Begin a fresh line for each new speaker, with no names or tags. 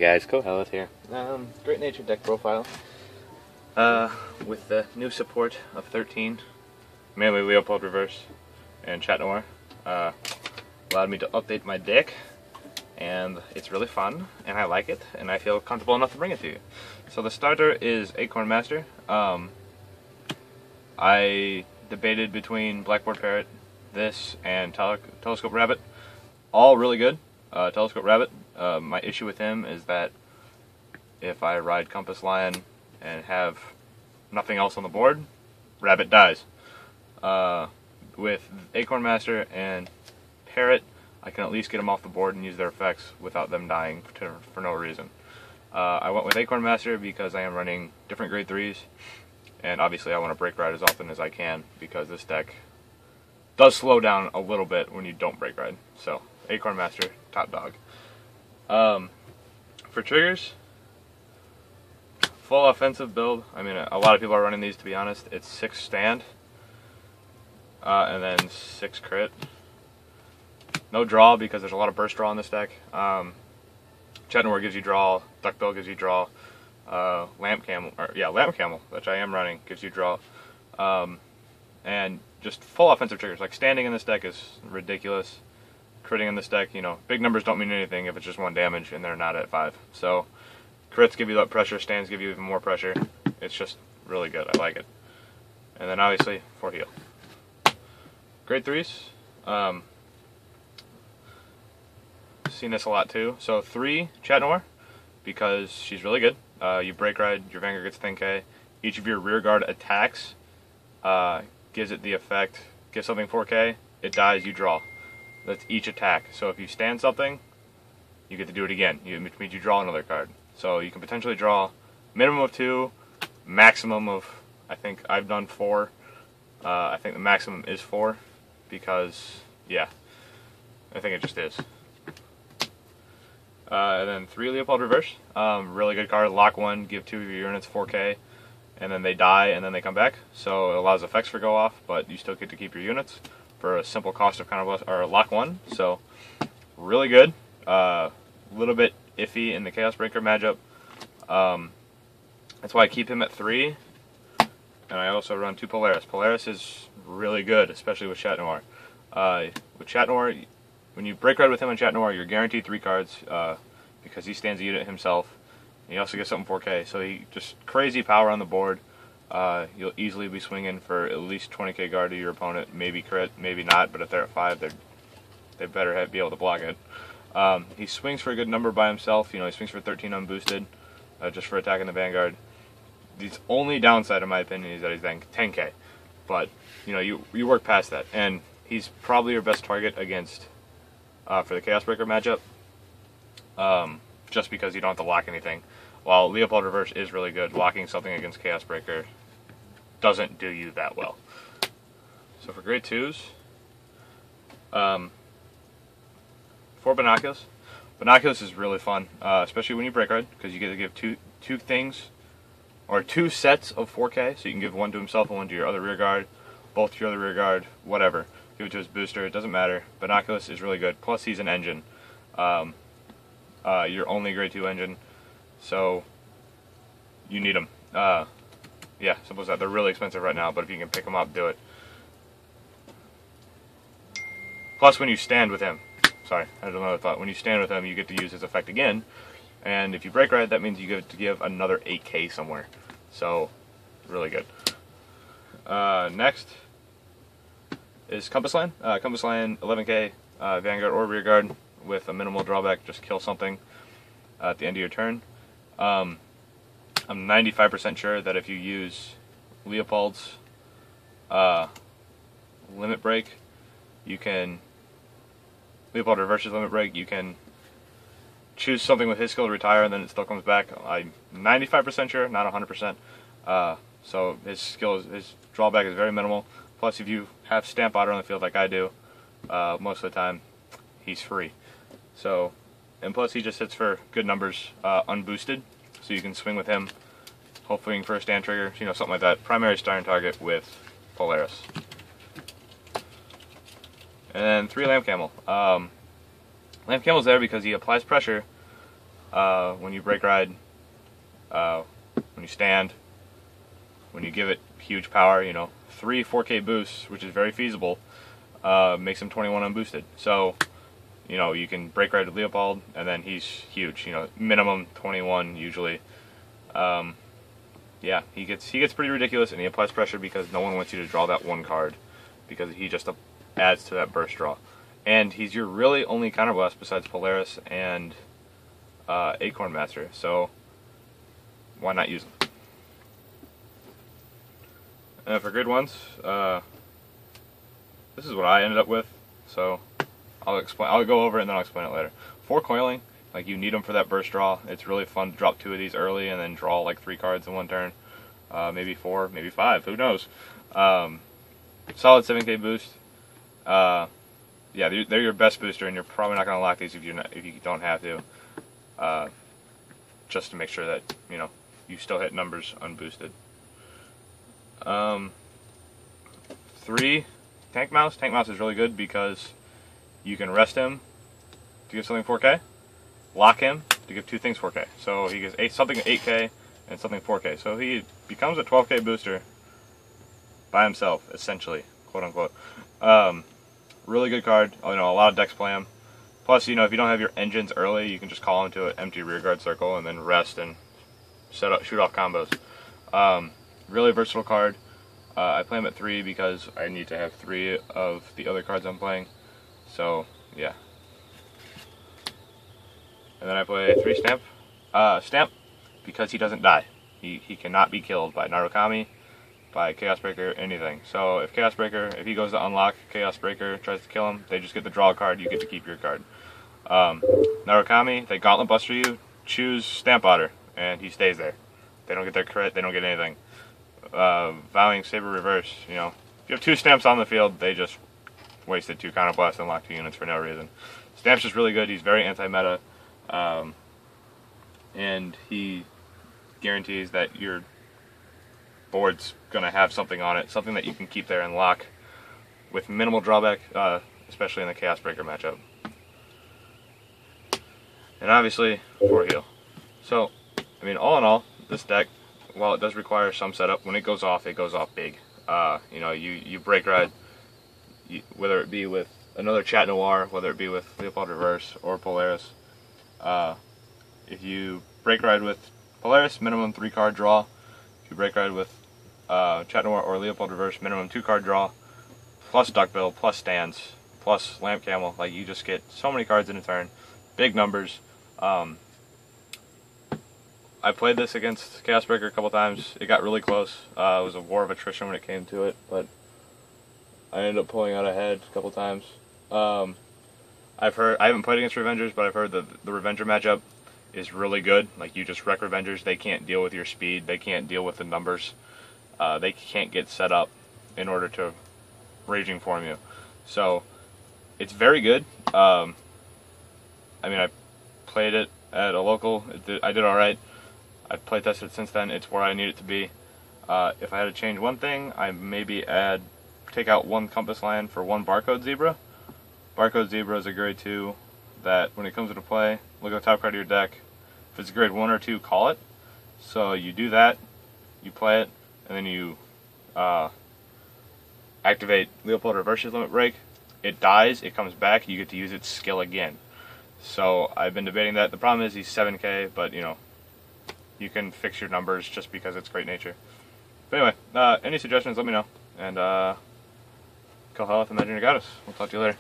guys, Qoheleth here. Great Nature deck profile. With the new support of 13, mainly Leopold Reverse and Chat Noir, allowed me to update my deck, and it's really fun, and I like it, and I feel comfortable enough to bring it to you. So the starter is Acorn Master. I debated between Blackboard Parrot, this, and Telescope Rabbit. All really good. Telescope Rabbit, my issue with him is that if I ride Compass Lion and have nothing else on the board, Rabbit dies. With Acorn Master and Parrot, I can at least get them off the board and use their effects without them dying for no reason. I went with Acorn Master because I am running different grade 3s, and obviously I want to break ride as often as I can because this deck does slow down a little bit when you don't break ride. So Acorn Master, top dog. For triggers, full offensive build. I mean, a lot of people are running these, to be honest. It's 6 stand, and then 6 crit. No draw because there's a lot of burst draw in this deck. Chat Noir gives you draw. Duckbill gives you draw. Lamp Camel, which I am running, gives you draw. And just full offensive triggers. Like standing in this deck is ridiculous. Critting in this deck, you know, big numbers don't mean anything if it's just 1 damage and they're not at 5. So crits give you that pressure, stands give you even more pressure. It's just really good. I like it. And then obviously 4 heal. Grade 3s. Seen this a lot too. So 3 Chat Noir because she's really good. You break ride, your Vanguard gets 10k. Each of your rear guard attacks gives it the effect, give something 4k, it dies, you draw. That's each attack. So if you stand something, you get to do it again, which means you draw another card. So you can potentially draw minimum of 2, maximum of, I think I've done 4. I think the maximum is 4 because, yeah, I think it just is. And then 3 Leopold Reverse. Really good card. Lock 1, give 2 of your units 4k, and then they die and then they come back. So it allows effects to go off, but you still get to keep your units for a simple cost of lock 1. So really good. Little bit iffy in the Chaos Breaker matchup. That's why I keep him at 3. And I also run 2 Polaris. Polaris is really good, especially with Chat Noir. With Chat Noir, when you break ride with him on Chat Noir, you're guaranteed 3 cards because he stands a unit himself. And he also gets something 4k, so he just crazy power on the board. You'll easily be swinging for at least 20k guard to your opponent. Maybe crit, maybe not, but if they're at 5, they better be able to block it. He swings for a good number by himself. You know, he swings for 13 unboosted, just for attacking the Vanguard. The only downside, in my opinion, is that he's 10k. But you know, you work past that, and he's probably your best target against for the Chaos Breaker matchup. Just because you don't have to lock anything. While Leopold Reverse is really good, locking something against Chaos Breaker doesn't do you that well. So for grade 2s, 4 Binoculars. Binoculars is really fun, especially when you break ride, because you get to give two things, or 2 sets of 4k, so you can give 1 to himself and 1 to your other rear guard, both to your other rear guard, whatever. Give it to his booster, it doesn't matter. Binoculars is really good, plus he's an engine. Your only grade 2 engine, so you need them. Yeah, simple as that. They're really expensive right now, but if you can pick them up, do it. Plus, when you stand with him, sorry, I had another thought. When you stand with him, you get to use his effect again, and if you break ride, that means you get to give another 8k somewhere. So, really good. Next is Compass Lion. Compass Lion, 11k, Vanguard or rear guard with a minimal drawback, just kill something at the end of your turn. I'm 95% sure that if you use Leopold's Limit Break, you can, Leopold Reverse's Limit Break, you can choose something with his skill to retire and then it still comes back. I'm 95% sure, not 100%. So his drawback is very minimal. Plus, if you have Stamp Otter on the field like I do, most of the time, he's free. So, and plus he just hits for good numbers, unboosted, so you can swing with him, hoping for a stand trigger, you know, something like that. Primary starting target with Polaris. And then 3 Lamp Camel. Lamp Camel's there because he applies pressure when you break ride, when you stand, when you give it huge power, 3 4K boosts, which is very feasible, makes him 21 unboosted. So, you can break ride with Leopold, and then he's huge. Minimum 21 usually. Yeah, he gets pretty ridiculous, and he applies pressure because no one wants you to draw that one card, because he just adds to that burst draw. And he's your really only counterblast besides Polaris and Acorn Master. So why not use them? And for good ones, this is what I ended up with. So I'll go over it and then I'll explain it later. For coiling, like, you need them for that burst draw. It's really fun to drop 2 of these early and then draw like 3 cards in one turn. Maybe 4, maybe 5, who knows. Solid 7K boost. Yeah, they're your best booster, and you're probably not going to lock these if you don't have to. Just to make sure that, you still hit numbers unboosted. 3, Tank Mouse. Tank Mouse is really good because you can rest him to give something 4K, lock him to give 2 things 4K. So he gives something 8K and something 4K. So he becomes a 12K booster by himself, essentially, quote unquote. Really good card. A lot of decks play him. Plus, if you don't have your engines early, you can just call him to an empty rearguard circle and then rest and shoot off combos. Really versatile card. I play him at 3 because I need to have 3 of the other cards I'm playing. So, yeah. And then I play 3 Stamp. Stamp, because he doesn't die. He cannot be killed by Narukami, by Chaos Breaker, anything. So if Chaos Breaker, if he goes to unlock, Chaos Breaker tries to kill him, they just get the draw card, you get to keep your card. Narukami, they Gauntlet Buster you, choose Stamp Otter, and he stays there. They don't get their crit, they don't get anything. Vowing Saber Reverse, if you have 2 Stamps on the field, they just wasted 2 Counterblast and locked 2 units for no reason. Stamp's just really good, he's very anti-meta, and he guarantees that your board's going to have something on it, something that you can keep there and lock with minimal drawback, especially in the Chaos Breaker matchup. And obviously, 4 heal. So, all in all, this deck, while it does require some setup, when it goes off big. You break ride, whether it be with another Chat Noir, whether it be with Leopold Reverse or Polaris. If you break ride with Polaris, minimum 3 card draw. If you break ride with Chat Noir or Leopold Reverse, minimum 2 card draw, plus Duckbill, plus Stands, plus Lamp Camel. Like, you just get so many cards in a turn, big numbers. I played this against Chaos Breaker a couple times. It got really close. It was a war of attrition when it came to it, but I ended up pulling out ahead a couple times. I haven't played against Revengers, but I've heard that the Revenger matchup is really good. Like, you just wreck Revengers, they can't deal with your speed, they can't deal with the numbers, they can't get set up in order to Raging Form you. So, it's very good. I played it at a local, I did alright. I've play tested since then, it's where I need it to be. If I had to change one thing, I maybe take out 1 Compass Land for 1 Barcode Zebra. Barcode Zebra is a grade 2 that when it comes into play, look at the top card of your deck. If it's a grade 1 or 2, call it. So you do that, you play it, and then you activate Leopold Reverse's Limit Break. It dies, it comes back, you get to use its skill again. So I've been debating that. The problem is he's 7K, but you can fix your numbers just because it's great nature. But anyway, any suggestions, let me know. And Qoheleth, Imagineyourgoddess. We'll talk to you later.